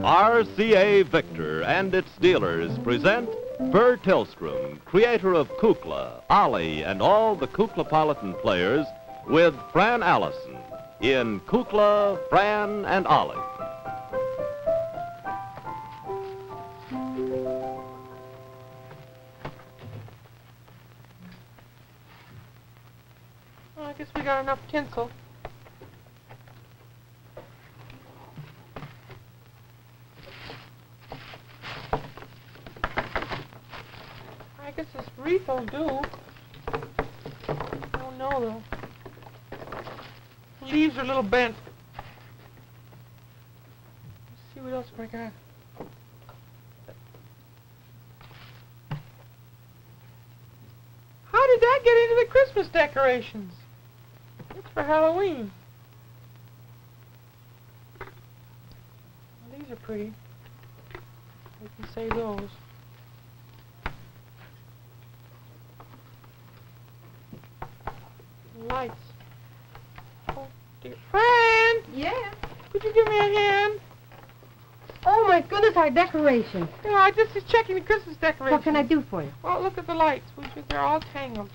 RCA Victor and its dealers present Bert Tillstrom, creator of Kukla, Ollie, and all the Kuklapolitan players, with Fran Allison in Kukla, Fran and Ollie. Well, I guess we got enough tinsel. I guess this wreath will do. I don't know, though. The leaves are a little bent. Let's see what else I got. How did that get into the Christmas decorations? It's for Halloween. Well, these are pretty. We can save those. Lights. Oh, dear. Fran! Yeah? Could you give me a hand? Oh, my goodness, our decorations. You know, I just was checking the Christmas decorations. What can I do for you? Well, look at the lights. They're all tangled.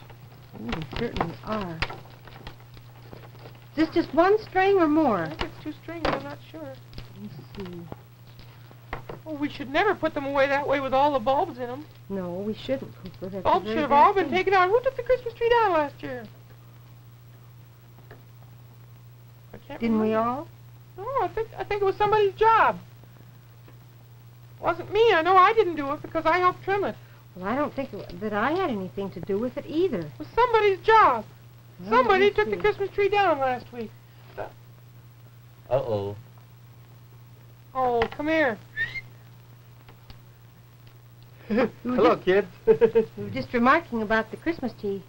Oh, they certainly are. Is this just one string or more? I think it's two strings. I'm not sure. Let's see. Oh, we should never put them away that way with all the bulbs in them. No, we shouldn't, Kukla. That's Bulbs should have all been taken out. Who took the Christmas tree down last year? I can't Didn't we remember. all? No, I think it was somebody's job. It wasn't me. I know I didn't do it because I helped trim it. Well, I don't think that I had anything to do with it either. It was somebody's job. Well, Somebody let me took the see. Christmas tree down last week. Uh-oh. Oh, come here. Hello, kids. We were just remarking about the Christmas tree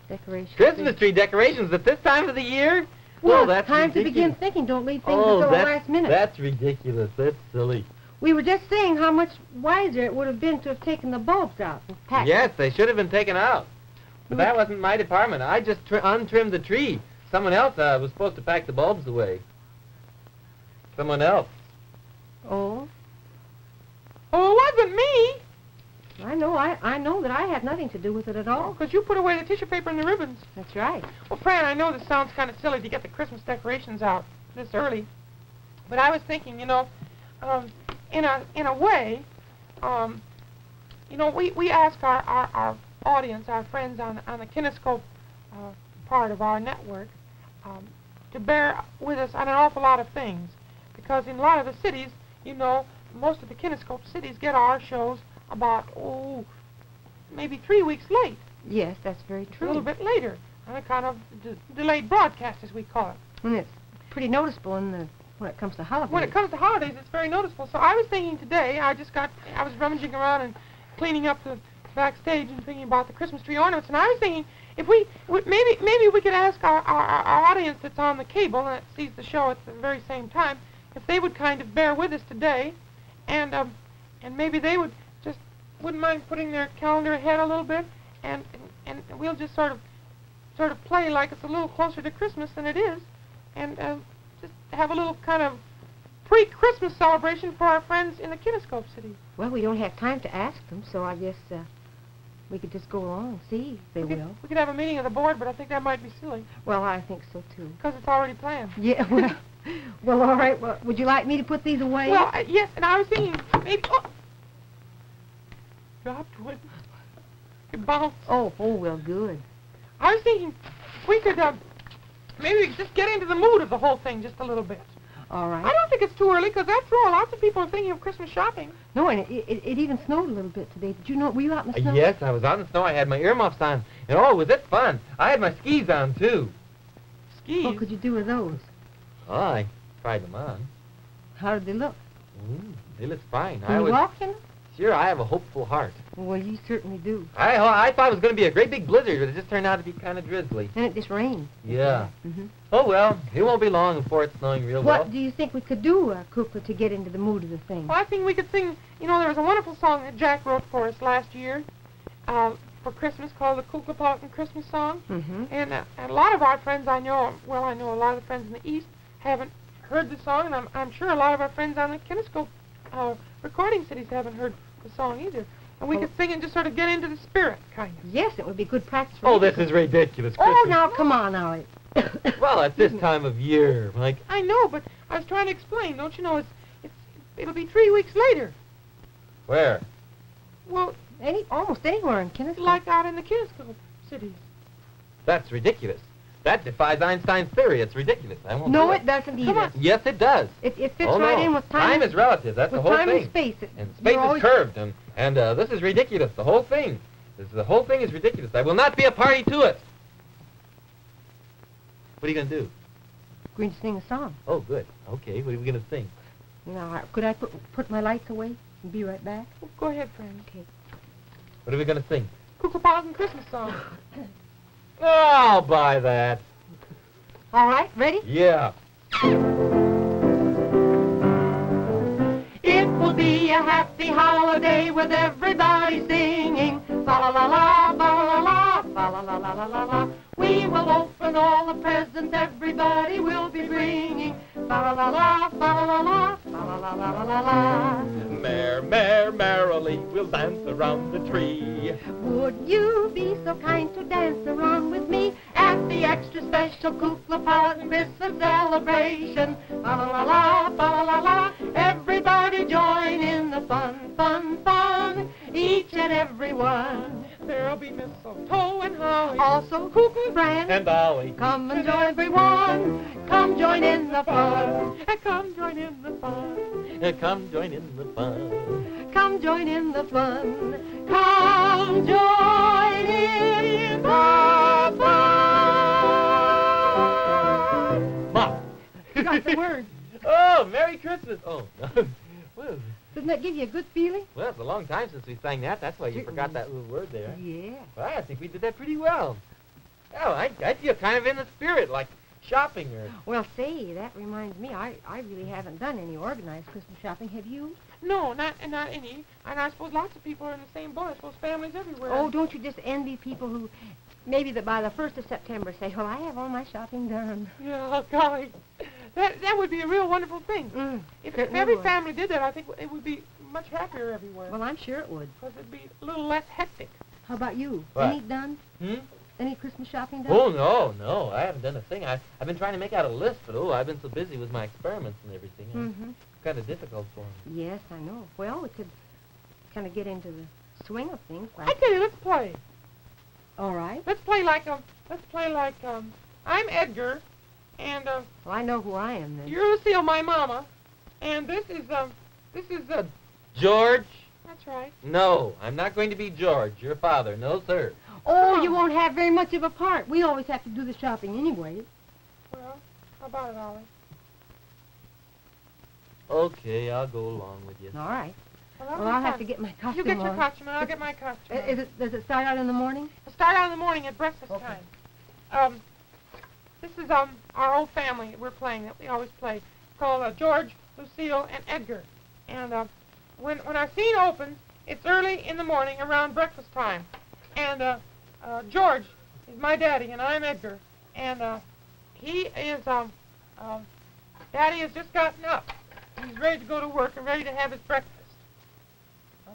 decorations. Christmas tree decorations at this time of the year? Well, Oh, that's time to ridiculous. begin thinking. Don't leave things Oh, until the that's, last minute. that's ridiculous. That's silly. We were just saying how much wiser it would have been to have taken the bulbs out and packed Yes, they should have been taken out. But that wasn't my department. I just untrimmed the tree. Someone else was supposed to pack the bulbs away. Someone else. Oh, Oh, it wasn't me. I know. I know that I had nothing to do with it at Oh, all. because you put away the tissue paper and the ribbons. That's right. Well, Fran, I know this sounds kind of silly to get the Christmas decorations out this early, but I was thinking, you know, in a way, you know, we ask our audience, our friends on the kinescope part of our network, to bear with us on an awful lot of things, because in a lot of the cities, you know, most of the kinescope cities get our shows about, maybe 3 weeks late. Yes, that's very A true. little bit later, on a kind of delayed broadcast, as we call it. And it's pretty noticeable when it comes to holidays. When it comes to holidays, it's very noticeable. So I was thinking today, I was rummaging around and cleaning up the backstage and thinking about the Christmas tree ornaments, and I was thinking if maybe we could ask our audience that's on the cable and that sees the show at the very same time, if they would kind of bear with us today, and maybe they wouldn't mind putting their calendar ahead a little bit, and we'll just sort of play like it's a little closer to Christmas than it is, and just have a little kind of pre-Christmas celebration for our friends in the kinescope city. Well, we don't have time to ask them, so I guess we could just go along and see if they will. We could have a meeting of the board, but I think that might be silly, Well, I think so, too. because it's already planned. Yeah, well, all right. Well, would you like me to put these away? Well, yes, and I was thinking, maybe... Oh! Dropped one. It bounced. Oh, well, good. I was thinking we could, maybe we could just get into the mood of the whole thing just a little bit. All right. I don't think it's too early, because after all, lots of people are thinking of Christmas shopping. No, and it even snowed a little bit today. Did you know? Were you out in the snow? Yes, I was out in the snow. I had my earmuffs on. And oh, was it fun. I had my skis on, too. Skis. What could you do with those? Oh, I tried them on. How did they look? They look fine. Can you walk in them? Sure, I have a hopeful heart. Well, you certainly do. I thought it was going to be a great big blizzard, but it just turned out to be kind of drizzly. And it just rained. Yeah. Mm-hmm. Oh, well, it won't be long before it's snowing real well. What do you think we could do, Kukla, to get into the mood of the thing? Well, I think we could sing, you know, there was a wonderful song that Jack wrote for us last year. for Christmas called the Kukla Christmas song. Mm-hmm. And a lot of our friends I know a lot of the friends in the East haven't heard the song, and I'm sure a lot of our friends on the Kinescope recording cities haven't heard the song either. And we could sing and just sort of get into the spirit, kind of. Yes, it would be good practice for Oh, you. this is ridiculous, Oh, Christmas. now, come on, Ollie. Well, at this time of year, Mike. I know, but I was trying to explain. Don't you know, it'll be 3 weeks later. Where? Well, Almost anywhere in Kinescope. like out in the Kinescope cities. That's ridiculous. That defies Einstein's theory. It's ridiculous. I won't No, do it doesn't either. Come on. Yes, it does. It fits Oh, right no. in with time. Time is relative. That's the with whole time thing. and space. And space is curved, and this is ridiculous. The whole thing. The whole thing is ridiculous. I will not be a party to it. What are you going to do? Going to sing a song. Oh, good. Okay, what are we going to sing? Now, could I put my lights away and be right back? Well, go ahead, friend. Okay. What are we going to sing? Kukla Christmas song. Oh, I'll buy that. All right, ready? Yeah. It will be a happy holiday with everybody singing. Fa la la la, fa la la, fa la la la la la la. We will open all the presents everybody will be bringing. Fa la la la, fa la la la, fa la la la la la la. Merrily, we'll dance around the tree. Would you be so kind to dance around with me at the extra special Kukla Christmas celebration? Fa la la la, fa la la la. Everybody join in the fun, fun, fun. Each and every one. There'll be mistletoe and holly. Also, Kukla, Fran And Ollie. come and join everyone. Come join in the fun. Come join in the fun. Come join in the fun. Come join in the fun. Come join in the fun. Mom. You got the words. Oh, Merry Christmas. Oh, well, Doesn't that give you a good feeling? well, it's a long time since we sang that. That's why you forgot that little word there. Yeah. Well, I think we did that pretty well. Oh, I feel kind of in the spirit, like shopping or... Well, say, that reminds me, I really haven't done any organized Christmas shopping. Have you? No, not any. And I suppose lots of people are in the same boat. I suppose families everywhere. Oh, don't you just envy people who maybe by the 1st of September say, well, I have all my shopping done. Yeah, golly. That would be a real wonderful thing. If certainly every would. family did that, I think it would be much happier everywhere. Well, I'm sure it would. Because it'd be a little less hectic. How about you? What? Any done? Any Christmas shopping done? Oh, no, I haven't done a thing. I've been trying to make out a list, but I've been so busy with my experiments and everything. Mm-hmm. It's kind of difficult for me. Yes, I know. Well, we could kind of get into the swing of things. I Like, tell you, let's play. all right. Let's play like I'm Edgar, and Well, I know who I am then. you're Lucille, my mama, and this is George? that's right. No, I'm not going to be George, your father. No, sir. Oh, you won't have very much of a part. We always have to do the shopping anyway. Well, how about it, Ollie? Okay, I'll go along with you. All right. Well, Well, I'll have to get my costume You get your on. costume, and I'll get my costume. Does it start out in the morning? We'll start out in the morning at breakfast Okay. time. This is our old family that we're playing, that we always play. It's called George, Lucille, and Edgar. And when our scene opens, it's early in the morning around breakfast time. And George is my daddy, and I'm Edgar. And he is, Daddy has just gotten up. He's ready to go to work and ready to have his breakfast.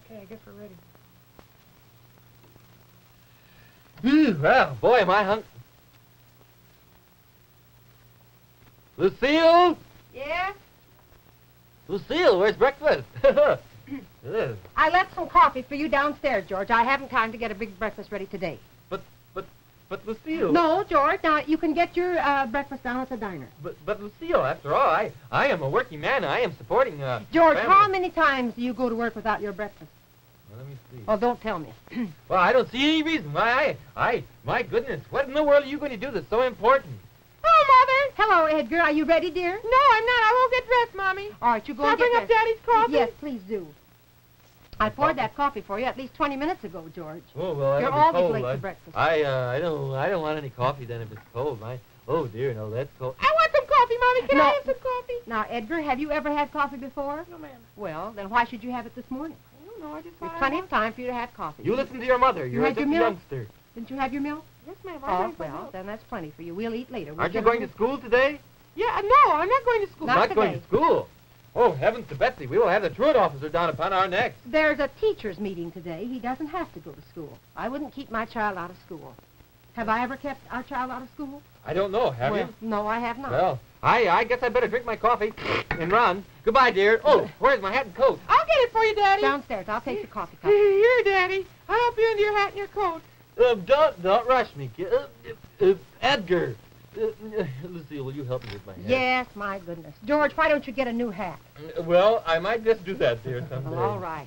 Okay, I guess we're ready. Well, boy, am I hungry. Lucille? Yeah? Lucille, where's breakfast? Ugh. I left some coffee for you downstairs, George. I haven't time to get a big breakfast ready today. But Lucille. No, George. Now, you can get your breakfast down at the diner. But Lucille, after all, I am a working man. I am supporting George, family. how many times do you go to work without your breakfast? Well, let me see. Oh, don't tell me. Well, I don't see any reason why my goodness, what in the world are you going to do that's so important? Oh, Mother! Hello, Edgar. Are you ready, dear? No, I'm not. I won't get dressed, Mommy. All right, you go Can I and get bring up dressed. Daddy's coffee? Yes, please do. I poured that coffee for you at least 20 minutes ago, George. Oh, well, You're that'll be always cold. late for breakfast. I don't want any coffee then if it's cold. Oh dear, no, that's cold. I want some coffee, Mommy. Can No. I have some coffee? Now, Edgar, have you ever had coffee before? No, ma'am. Well, then why should you have it this morning? I don't know. I just There's thought plenty of time for you to have coffee. You listen to your mother. You're had just your a milk? youngster. Didn't you have your milk? Yes, ma'am. Oh, well, then that's plenty for you. We'll eat later. Aren't you going to school today? Yeah, no, I'm not going to school. Not going today. to school. Oh, heavens to Betsy, we will have the truant officer down upon our necks. There's a teacher's meeting today. He doesn't have to go to school. I wouldn't keep my child out of school. Have I ever kept our child out of school? I don't know, have well, you? No, I have not. Well, I guess I better drink my coffee and run. Goodbye, dear. Oh, where's my hat and coat? I'll get it for you, Daddy. Downstairs. I'll take your coffee cup. Here, Daddy. I'll help you into your hat and your coat. Don't rush me. Edgar. Lucille, will you help me with my hat? Yes, my goodness. George, why don't you get a new hat? Well, I might just do that, dear, someday. Well, all right.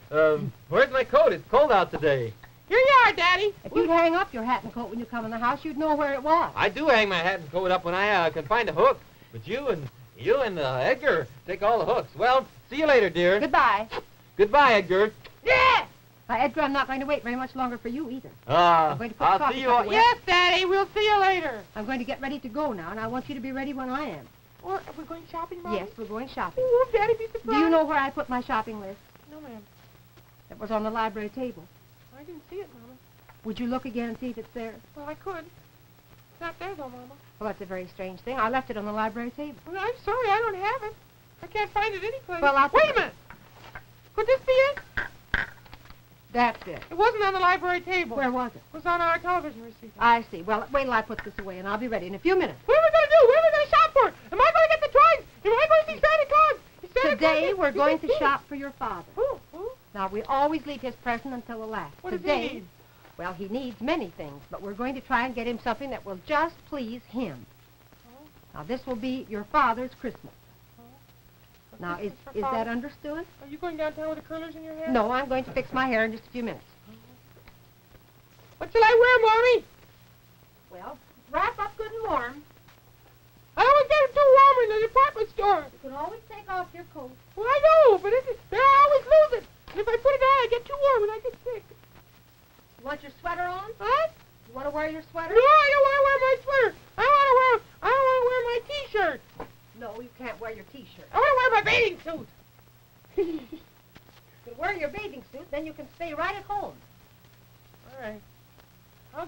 Where's my coat? It's cold out today. Here you are, Daddy. If you'd hang up your hat and coat when you come in the house, you'd know where it was. I do hang my hat and coat up when I can find a hook. But you and Edgar take all the hooks. Well, see you later, dear. Goodbye. Goodbye, Edgar. Yeah. Edgar, I'm not going to wait very much longer for you either. I'm going to put I'll coffee see you. cup away. Yes, Daddy. We'll see you later. I'm going to get ready to go now, and I want you to be ready when I am. Or are we going shopping, Mom? Yes, we're going shopping. Oh, Daddy, be surprised. Do you know where I put my shopping list? No, ma'am. It was on the library table. I didn't see it, Mama. Would you look again and see if it's there? Well, I could. It's not there, though, Mama. Well, that's a very strange thing. I left it on the library table. Well, I'm sorry. I don't have it. I can't find it anyplace. Well, Wait a minute. Could this be it? That's it. It wasn't on the library table. Where was it? It was on our television receiver. I see. Well, wait till I put this away, and I'll be ready in a few minutes. What are we going to do? What are we going to shop for? Am I going to get the toys? Am I going to see Santa Claus? Is Santa Today, Claus we're going to shop for your father. Who? Now, we always leave his present until the last. What does Today, he need? well, he needs many things, but we're going to try and get him something that will just please him. Oh. Now, this will be your father's Christmas. A Now, is Christmas for that Father. understood? Are you going downtown with the curlers in your hair? No, I'm going to fix my hair in just a few minutes. What shall I wear, Mommy? Well, wrap up good and warm. I always get it too warm in the department store. You can always take off your coat. Well, I know, but I always lose it. And if I put it on, I get too warm and I get sick. You want your sweater on? Huh? You want to wear your sweater? No, I don't want to wear my sweater. I want to wear my T-shirt. No, you can't wear your T-shirt. I want to wear my bathing suit. You can wear your bathing suit, then you can stay right at home. All right. I'll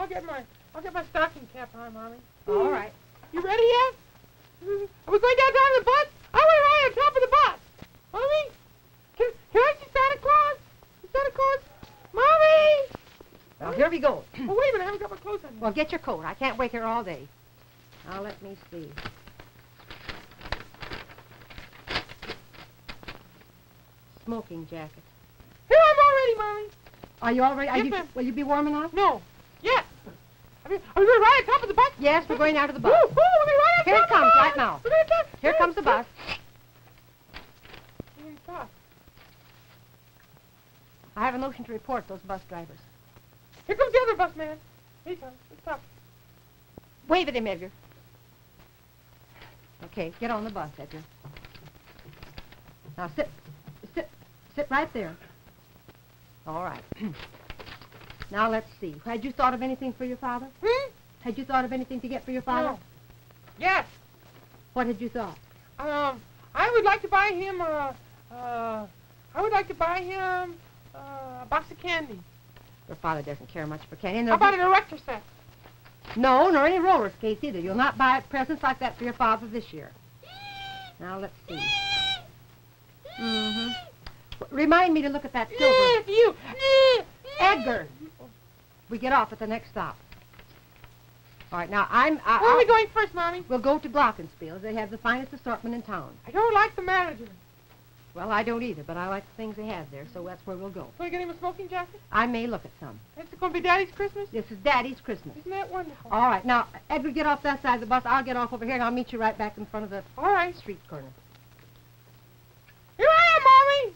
get my stocking cap on, Mommy. All right. You ready yet? Are we going downtown to the bus? I want to ride on top of the bus. Mommy, can I see Santa Claus? Santa Claus? Mommy! Well, here we go. Oh, wait a minute. I haven't got my clothes on. Well, get your coat. I can't wait here all day. Now, let me see. Smoking jacket. Here I'm all ready, Mommy. Are you all ready? Yes, ma'am. Will you be warm enough? No. Yes. Are we going to ride on top of the bus? Yes, we're going out to the bus. We're going to ride on Here top it comes, of the bus. right now. We're gonna Here comes the bus. Here he stops. I have a notion to report those bus drivers. Here comes the other bus man. Here he comes. Stop. Wave at him, Edgar. Okay, get on the bus, Edgar. Now sit right there. All right. Now let's see. Had you thought of anything for your father? Had you thought of anything to get for your father? No. Yes. What had you thought? I would like to buy him a box of candy. Your father doesn't care much for candy. How about an erector set? No, nor any roller skates either. You'll not buy presents like that for your father this year. Now let's see. Remind me to look at that silver. Yes, you. Edgar. We get off at the next stop. All right, now Where are we going first, Mommy? We'll go to Glockenspiel's. They have the finest assortment in town. I don't like the manager. Well, I don't either, but I like the things they have there, so that's where we'll go. So you get him a smoking jacket? I may look at some. It's going to be Daddy's Christmas? This is Daddy's Christmas. Isn't that wonderful? All right, now, Edgar, get off that side of the bus. I'll get off over here, and I'll meet you right back in front of the All right. street corner. Here I am, Mommy.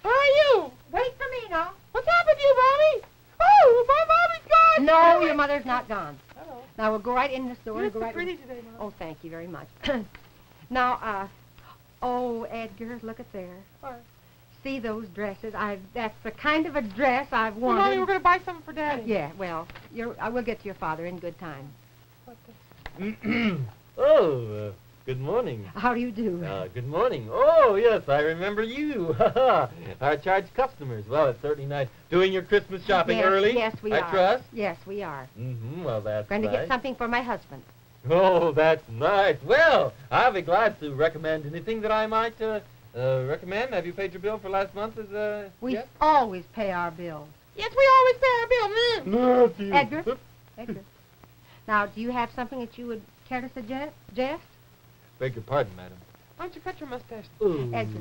Where are you? Wait for me now. What's happened to you, Mommy? Oh, my Mommy's gone. No, your mother's not gone. Hello. Now, we'll go right in this door. You're and go so right pretty in. today, Mom. Oh, thank you very much. Now, oh, Edgar, look at there. What? See those dresses? That's the kind of a dress I've Well, wanted. Mommy, we're going to buy something for Daddy. Yeah, well, I will get to your father in good time. What the... Oh, Good morning. How do you do? Good morning. Oh, yes, I remember you. Our charged customers. Well, it's certainly nice. Doing your Christmas shopping Yes, early? yes, we I are. trust? Yes, we are. Mm-hmm, well, that's Going to nice. get something for my husband. Oh, that's nice. Well, I'll be glad to recommend anything that I might recommend. Have you paid your bill for last month? We yet? always pay our bills. Yes, we always pay our bill. Matthew. Edgar? Edgar. Now, do you have something that you would care to suggest? Beg your pardon, madam. Why don't you cut your mustache? Ooh. Edgar.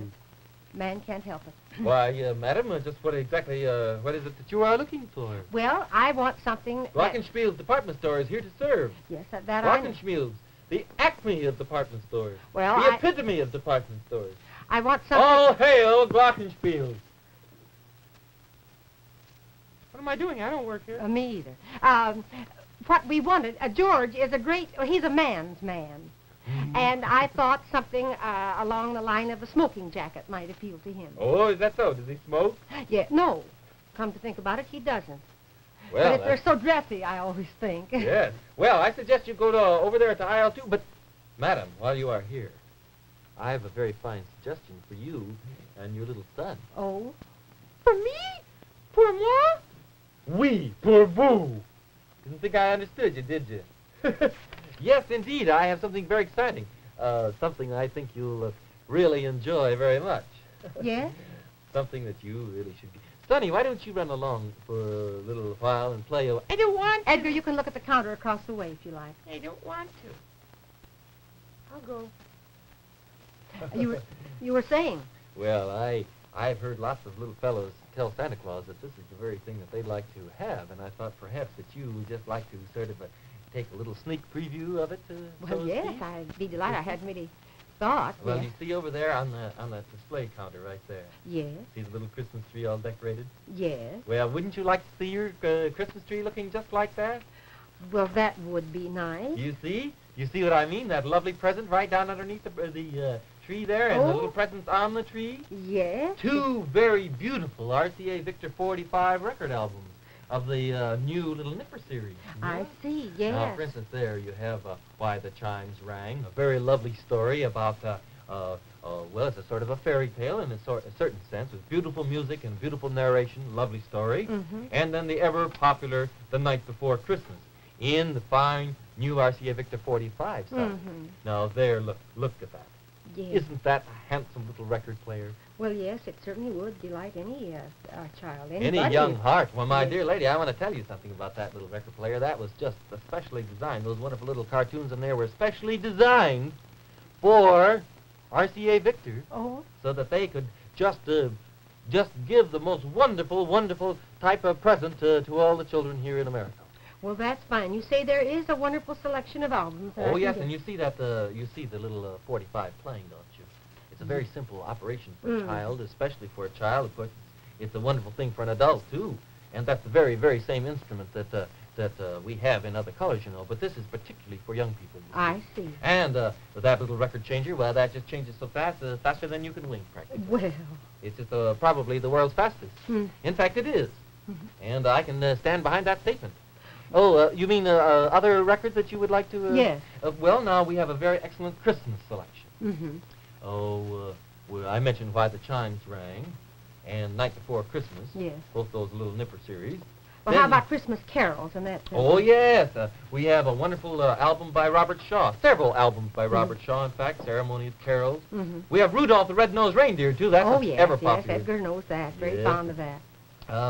Man can't help it. Why, madam, just what exactly, what is it that you are looking for? Well, I want something that... Glockenspiel's department store is here to serve. Yes, that I know. Glockenspiel's, the acme of department stores. Well, the epitome of department stores. I want something... All hail Glockenspiel. What am I doing? I don't work here. Me either. What we wanted, George is a great... he's a man's man. And I thought something along the line of a smoking jacket might appeal to him. Oh, is that so? Does he smoke? Yeah, no. Come to think about it, he doesn't. Well, but if they're so dressy, I always think. Yes. Well, I suggest you go to over there at the aisle, too. But, madam, while you are here, I have a very fine suggestion for you and your little son. Oh? For me? Pour moi? Oui, pour vous. Didn't think I understood you, did you? Yes, indeed. I have something very exciting. Something I think you'll really enjoy very much. Yes? Something that you really should get. Sonny, why don't you run along for a little while and play a... I don't want to. Edgar, you can look at the counter across the way if you like. I don't want to. I'll go. You were saying? Well, I've heard lots of little fellows tell Santa Claus that this is the very thing that they'd like to have, and I thought perhaps that you would just like to sort of take a little sneak preview of it. Well, so to yes, speak. I'd be delighted. I hadn't really thought. Well, yes. you see over there on the display counter right there. Yes, See the little Christmas tree all decorated? yes. Well, wouldn't you like to see your Christmas tree looking just like that? Well, that would be nice. You see? You see what I mean? That lovely present right down underneath the tree there, and the Oh. little presents on the tree. Yes. Two very beautiful RCA Victor 45 record albums of the new Little Nipper series. I see, yes. Now, for instance, there you have Why the Chimes Rang, a very lovely story about, well, it's a sort of a fairy tale in a certain sense, with beautiful music and beautiful narration, lovely story. Mm-hmm. And then the ever-popular The Night Before Christmas in the fine new RCA Victor 45 size. Mm-hmm. Now, there, look at that. Yes. Isn't that a handsome little record player? Well, yes, it certainly would delight any child. Any Anybody. young heart. Well, my Yes. dear lady, I want to tell you something about that little record player. That was just especially designed. Those wonderful little cartoons in there were especially designed for RCA Victor, Oh, so that they could just give the most wonderful, wonderful type of present to all the children here in America. well, that's fine. You say there is a wonderful selection of albums. that I Oh can yes, get. and you see the little 45 playing, don't you? It's a very simple operation for a Mm. child, especially for a child. Of course, it's a wonderful thing for an adult too, and that's the very, very same instrument that we have in other colors, you know. But this is particularly for young people. You I see. see. And with that little record changer, well, that just changes so fast, faster than you can wink, practically. Well. It's just probably the world's fastest. Mm. In fact, it is. Mhm. And I can stand behind that statement. Oh, you mean other records that you would like to... Yes. Well, now we have a very excellent Christmas selection. Mm-hmm. Oh, well, I mentioned Why the Chimes Rang and Night Before Christmas. Yes. Both those little Nipper series. Well, Then- how about Christmas carols and that? Oh, yes. We have a wonderful album by Robert Shaw. Several albums by Robert Shaw, in fact, Ceremony of Carols. Mm-hmm. We have Rudolph the Red-Nosed Reindeer, too. That's Oh, yes, ever yes. popular. Edgar knows that. Very Yes. fond of that.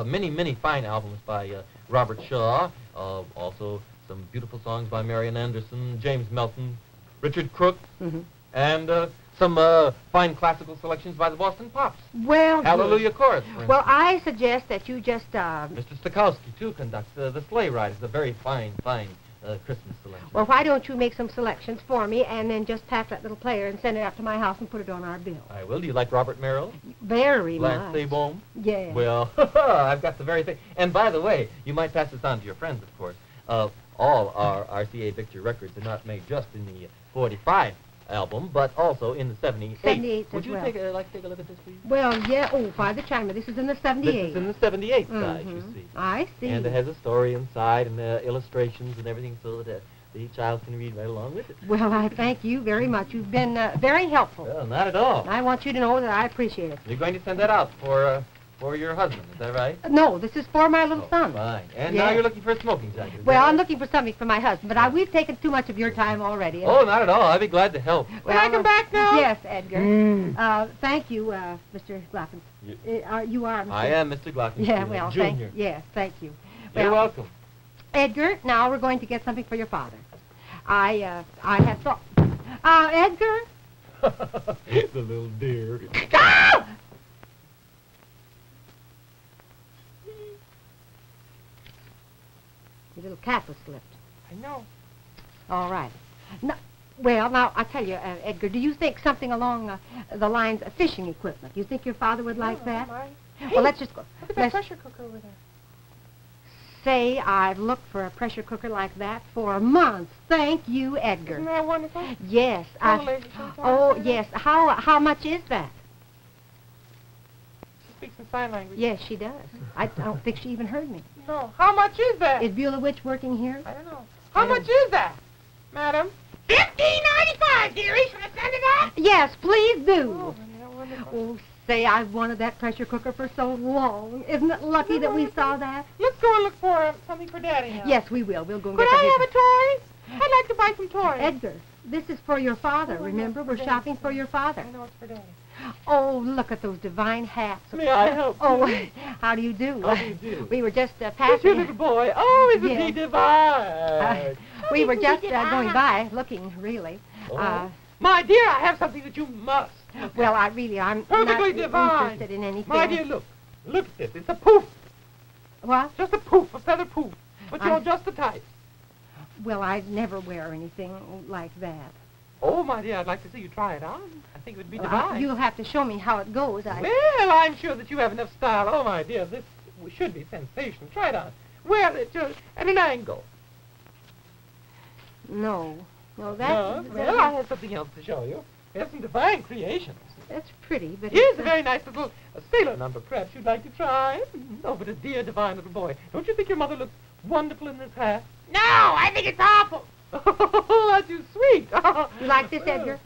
Many, many fine albums by Robert Shaw. Also, some beautiful songs by Marian Anderson, James Melton, Richard Crook, Mm-hmm. and some fine classical selections by the Boston Pops. Well, Hallelujah Chorus, for Well, instance. I suggest that you just, Mr. Stokowski, too, conducts the Sleigh Ride. It's a very fine Christmas selection. well, why don't you make some selections for me and then just pack that little player and send it up to my house and put it on our bill? I will. Do you like Robert Merrill? Very Lance much. Sabom? Yes. Well, I've got the very thing. And by the way, you might pass this on to your friends, of course. All our RCA Victor records are not made just in the 45 album, but also in the 78. 78 Would as you well. like to take a look at this, please? Well, yeah. Oh, Why the Chimer. This is in the 78. This is in the 78 side, you Mhm. see. I see. And it has a story inside and illustrations and everything, so that the child can read right along with it. Well, I thank you very much. You've been very helpful. Well, not at all. I want you to know that I appreciate it. You're going to send that out for your husband, is that right? No, this is for my little son. Fine. And Yes. now you're looking for a smoking jacket. is that Well, I'm right? looking for something for my husband, but we've taken too much of your time already. Oh, not at all. I'd be glad to help. Can I come back now? Yes, Edgar. Thank you, Mr. Glockens. You are Mr. I am Mr. Glockens. Yeah, well, Junior. thank you. You're Well, welcome. Edgar, now we're going to get something for your father. I have thought... Edgar? The little dear. Ah! Your little cat was slipped. I know. All right. No, well, now, I tell you, Edgar, do you think something along the lines of fishing equipment? Do you think your father would like that? Well, let's just go. Look at that Let's pressure cooker over there. say I've looked for a pressure cooker like that for months. Thank you, Edgar. Isn't that wonderful? Yes. Totally. Oh, yes. How much is that? She speaks in sign language. Yes, she does. I don't think she even heard me. No. How much is that? Is Beulah Witch working here? I don't know. How much is that, madam? $15.95, dearie. Should I send it out? Yes, please do. Oh, isn't that wonderful? Oh, say, I've wanted that pressure cooker for so long. Isn't it lucky that we saw that? Let's go and look for something for Daddy now. Yes, we will. We'll go and Could get I the have a toy? I'd like to buy some toys. Edgar, this is for your father. Oh, I know, Remember, for we're Daddy. shopping for your father. I know it's for Daddy. Oh, look at those divine hats. May I help Oh, you? how do you do? How do you do? We were just Who's your passing. little boy? Oh, isn't Yes. he divine? We were just going by, looking, really. Oh. My dear, I have something that you must. Well, I'm Perfectly not divine. interested in anything. My dear, look. Look at this. It's a poof. What? Just a poof, a feather poof. But you're just the type. Well, I'd never wear anything like that. Oh, my dear, I'd like to see you try it on. I think it would be divine. You'll have to show me how it goes. Well, I'm sure that you have enough style. Oh, my dear, this should be sensational. Try it on. Wear it at an angle. No, No, that's well, I have something else to show you. There's some divine creations. that's pretty, but Here's it's, a very nice little sailor number. Perhaps you'd like to try. Oh, but a dear, divine little boy. Don't you think your mother looks wonderful in this hat? No, I think it's awful. Oh, that's too sweet. You like this, Edgar?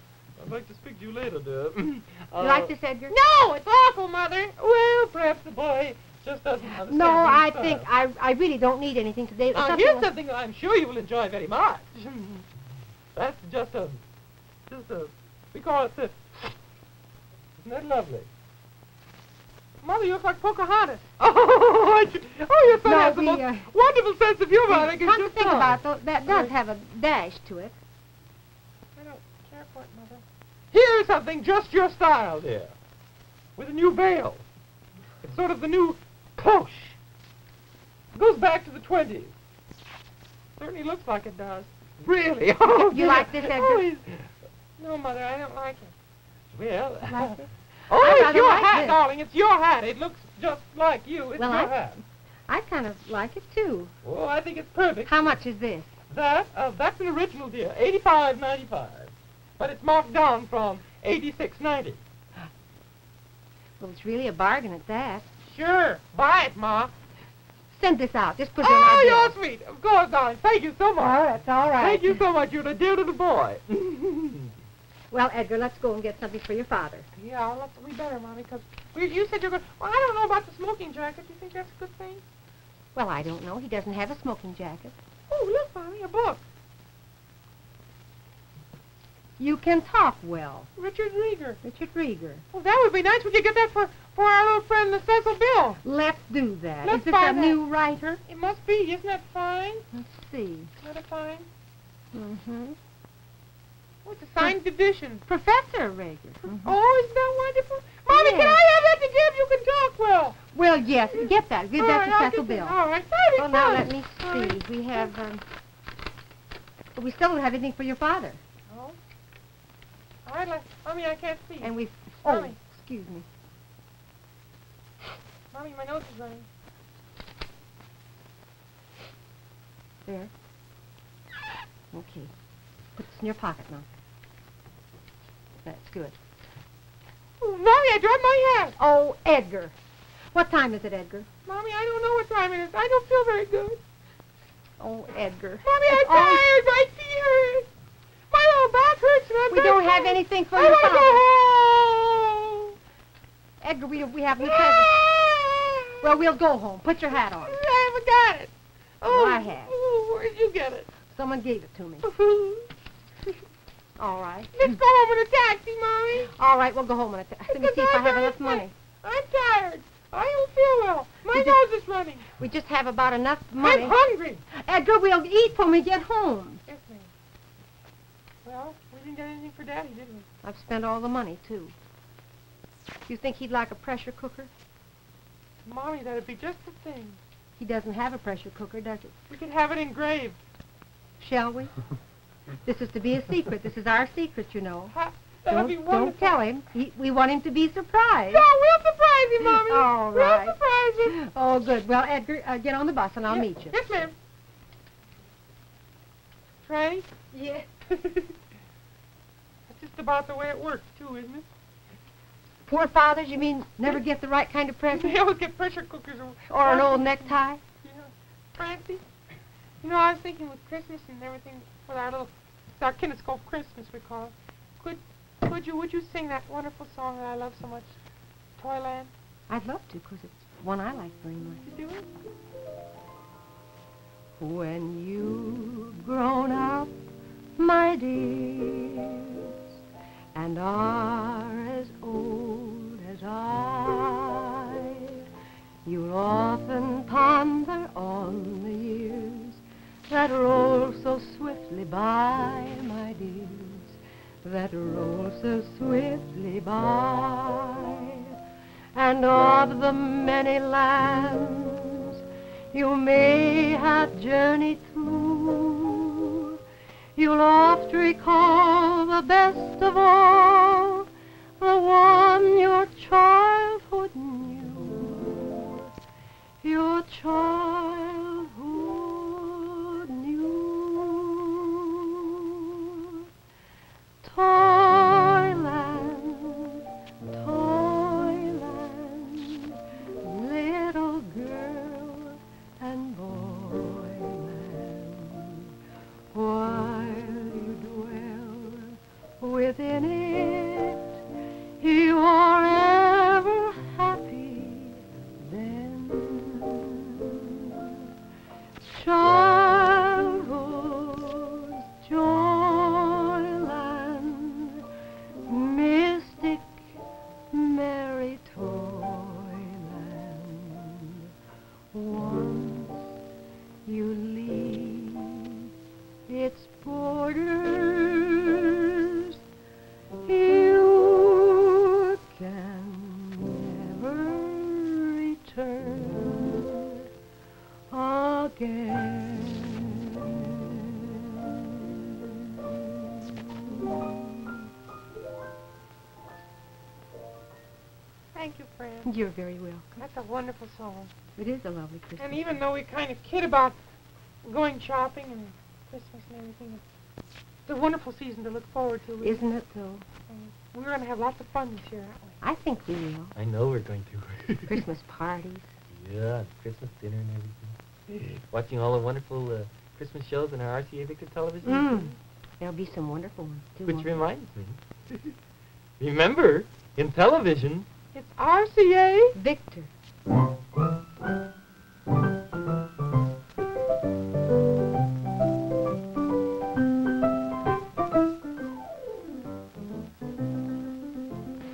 I'd like to speak to you later, dear. You like this, Edgar? No, it's awful, Mother. Well, perhaps the boy just doesn't understand. No, the I style. think I really don't need anything today. Now, here's something that I'm sure you will enjoy very much. That's just a, we call it the, isn't that lovely? Mother, you look like Pocahontas. Oh, your son No, has the the, most wonderful sense of humor. I think it's Come to just think fine. about it, though, that does have a dash to it. I don't care for it, Mother. Here's something just your style, dear. With a new veil. It's sort of the new cloche. It goes back to the 20s. Certainly looks like it does. Really? Oh, You dear. like this, Edgar? Oh, no, Mother, I don't like it. Well, Like this? oh, I it's rather your like hat, this. darling. It's your hat. It looks just like you. It's Well, your I- hat. I kind of like it, too. Oh, I think it's perfect. How much is this? That's an original, dear. $85.95. But it's marked down from $86.90. Well, it's really a bargain at that. Sure. Buy it, Ma. Send this out. Just put it in our Oh, bill. you're sweet. Of course, darling. Thank you so much. Oh, that's all right. Thank you so much. You're a dear little boy. Well, Edgar, let's go and get something for your father. Yeah, we better, Mommy, because you said you're going to... Well, I don't know about the smoking jacket. Do you think that's a good thing? Well, I don't know. He doesn't have a smoking jacket. Oh, look, Mommy, a book. You can talk well. Richard Rieger. Richard Rieger. Well, that would be nice. We could get that for our little friend, the Cecil Bill. Let's do that. Let's Is this buy a that. new writer? It must be. Isn't that fine? Let's see. Isn't that fine? Mm-hmm. Oh, it's a signed edition. Professor Rieger. Mhm. Oh, isn't that wonderful? Mommy, Yes. can I have that to give? You can talk well. Well, yes. Get that. Give All that right, to I'll Cecil get that. Bill. All right. That'd be Well, now fun. let me All right. see. We have, we still don't have anything for your father. Oh. Mommy, I can't see. And we, Mommy. excuse me. Mommy, my nose is running. There. Okay. Put this in your pocket now. That's good. Oh, Mommy, I dropped my hat. Oh, Edgar. What time is it, Edgar? Mommy, I don't know what time it is. I don't feel very good. Oh, Edgar. Mommy, It's I'm always- tired. My feet back hurts. My We back don't have hurts. anything for I your want to father. go home. Edgar, we have new presents. Well, we'll go home. Put your hat on. I haven't got it. Oh, I have. Oh, where'd you get it? Someone gave it to me. All right. Let's go home in a taxi, Mommy. All right, we'll go home. Let me see if I have enough money. I'm tired. I don't feel well. My nose is running. We just have about enough money. I'm hungry. Edgar, we'll eat when we get home. Yes, ma'am. Well, we didn't get anything for Daddy, did we? I've spent all the money, too. You think he'd like a pressure cooker? Mommy, that'd be just the thing. He doesn't have a pressure cooker, does he? We could have it engraved. Shall we? This is to be a secret. This is our secret, you know. That'd be wonderful. Don't tell him. We want him to be surprised. No, we'll surprise you, Mommy. All right. We'll surprise you. Oh, good. Well, Edgar, get on the bus and I'll meet you. Yes, ma'am. Franny? Yeah. That's just about the way it works, too, isn't it? Poor fathers, you mean never get the right kind of present? They always get pressure cookers Or an old necktie? Yeah. Francie, you know, I was thinking with Christmas and everything, with our kinescope Christmas, we call it, would you sing that wonderful song that I love so much, Toyland? I'd love to, because it's one I like very much. You do it? When you've grown up, my dears, and are as old as I, you'll often ponder on the years that roll so swiftly by, my dears, that roll so swiftly by, and of the many lands you may have journeyed through, you'll oft recall the best of all, the one your childhood knew, your childhood knew. Toyland, Toyland, little girl and boyland, while you dwell within it, you are ever happy then. Childhood's joyland, mystic, merry toyland. Once you leave its borders, you can never return again. Thank you, Fran. You're very welcome. That's a wonderful song. It is a lovely Christmas. And even though we kind of kid about going shopping and Christmas and everything, it's a wonderful season to look forward to. Isn't it, though? We're going to have lots of fun this year, aren't we? I think we will. I know we're going to. Christmas parties. Yeah, Christmas dinner and everything. Watching all the wonderful Christmas shows on our RCA Victor television. There'll be some wonderful ones, too. Which won't there? reminds me. Remember, in television, It's RCA. Victor.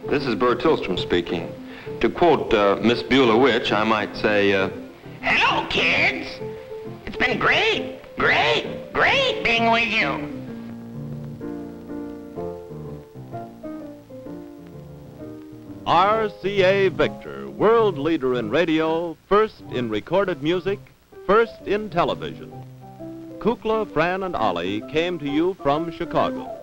This is Bert Tillstrom speaking. To quote Miss Beulah Witch, I might say, Hello, kids. It's been great being with you. RCA Victor, world leader in radio, first in recorded music, first in television. Kukla, Fran and Ollie came to you from Chicago.